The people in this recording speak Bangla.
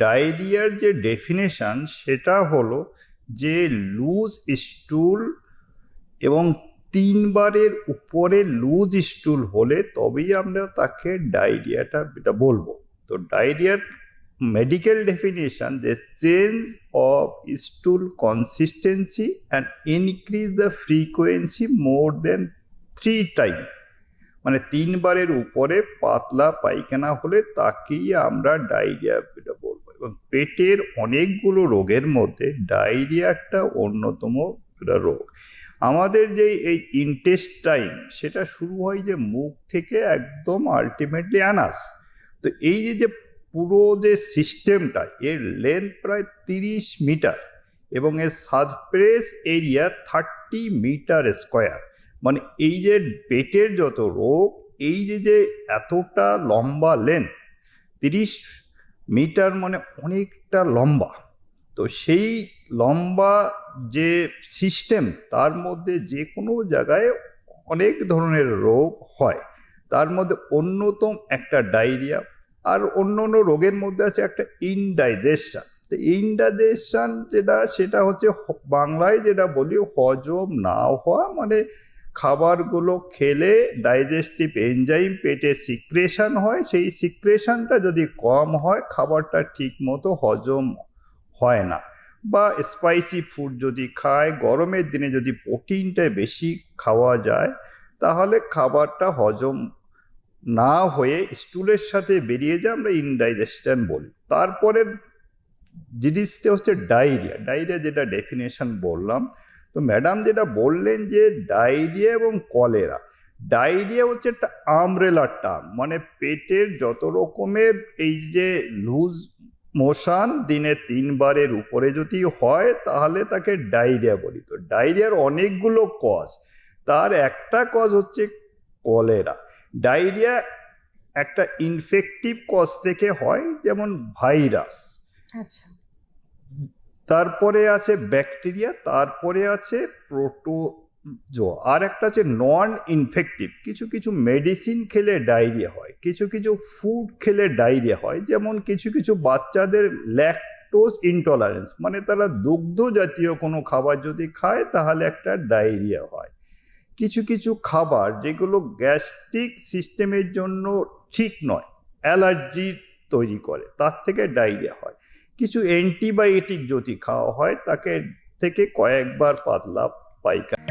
ডায়রিয়ার যে ডেফিনেশন সেটা হলো যে লুজ স্টুল এবং 3 বারের উপরে লুজ স্টুল হলে তবেই আমরা তাকে ডায়রিয়াটা এটা বলবো। তো ডায়রিয়ার মেডিকেল ডেফিনেশন যে change of stool consistency and increase the frequency more than 3 time, মানে 3 বারের উপরে পাতলা পায়খানা হলে তাকেই আমরা ডায়রিয়া এটা বলবো। এবং পেটের অনেকগুলো রোগের মধ্যে ডায়রিয়া একটা অন্যতম রোগ। আমাদের যে এই ইন্টেস্টাইন সেটা শুরু হয় যে মুখ থেকে একদম আলটিমেটলি অ্যানাস। তো এই যে পুরো যে সিস্টেমটা এর লেন্থ প্রায় 30 মিটার এবং এর সারফেস এরিয়া 30 মিটার স্কোয়ার। মানে এই যে পেটের যত রোগ, এই যে এতটা লম্বা লেন্থ 30 মিটার মানে অনেকটা লম্বা। তো সেই লম্বা যে সিস্টেম তার মধ্যে যে কোনো জায়গায় অনেক ধরনের রোগ হয়, তার মধ্যে অন্যতম একটা ডায়রিয়া। আর অন্য অন্য রোগের মধ্যে আছে একটা ইনডাইজেশন। তো ইনডাইজেশন সেটা হচ্ছে বাংলায় যেটা বলি হজম না হওয়া, মানে খাবারগুলো খেলে ডাইজেস্টিভ এনজাইম পেটে সিক্রেশন হয়, সেই সিক্রেশনটা যদি কম হয় খাবারটা ঠিক মতো হজম হয় না। বা স্পাইসি ফুড যদি খায়, গরমের দিনে যদি প্রোটিনটা বেশি খাওয়া যায়, তাহলে খাবারটা হজম না হয়ে স্টুলের সাথে বেরিয়ে যায়, আমরা ইনডাইজেশন বলি। তারপরের জিনিসটা হচ্ছে ডায়রিয়া। ডায়রিয়া যেটা ডেফিনেশন বললাম, তো ম্যাডাম যেটা বললেন যে ডায়রিয়া এবং কলেরা, ডায়রিয়া হচ্ছে একটা আমব্রেলা টার্ম, মানে পেটের যত রকমের এই যে লুজ মোশন দিনে 3 বারের উপরে যদি হয় তাহলে তাকে ডায়রিয়া বলি। তো ডায়রিয়ার অনেকগুলো কজ, তার একটা কজ হচ্ছে কলেরা। ডায়রিয়া একটা ইনফেক্টিভ কজ থেকে হয়, যেমন ভাইরাস, আচ্ছা, তারপরে আছে ব্যাকটেরিয়া, তারপরে আছে প্রোটোজোয়া, আর একটা আছে নন ইনফেক্টিভ। কিছু কিছু মেডিসিন খেলে ডায়রিয়া হয়, কিছু কিছু ফুড খেলে ডায়রিয়া হয়, যেমন কিছু কিছু বাচ্চাদের ল্যাকটোজ ইনটলারেন্স, মানে তারা দুগ্ধ জাতীয় কোনো খাবার যদি খায় তাহলে একটা ডায়রিয়া হয়। কিছু কিছু খাবার যেগুলো গ্যাস্ট্রিক সিস্টেমের জন্য ঠিক নয়, অ্যালার্জি তৈরি করে, তার থেকে ডায়রিয়া হয়। কিছু অ্যান্টিবায়োটিক যদি খাওয়া হয় তাকে থেকে কয়েকবার পাতলা পায়খানা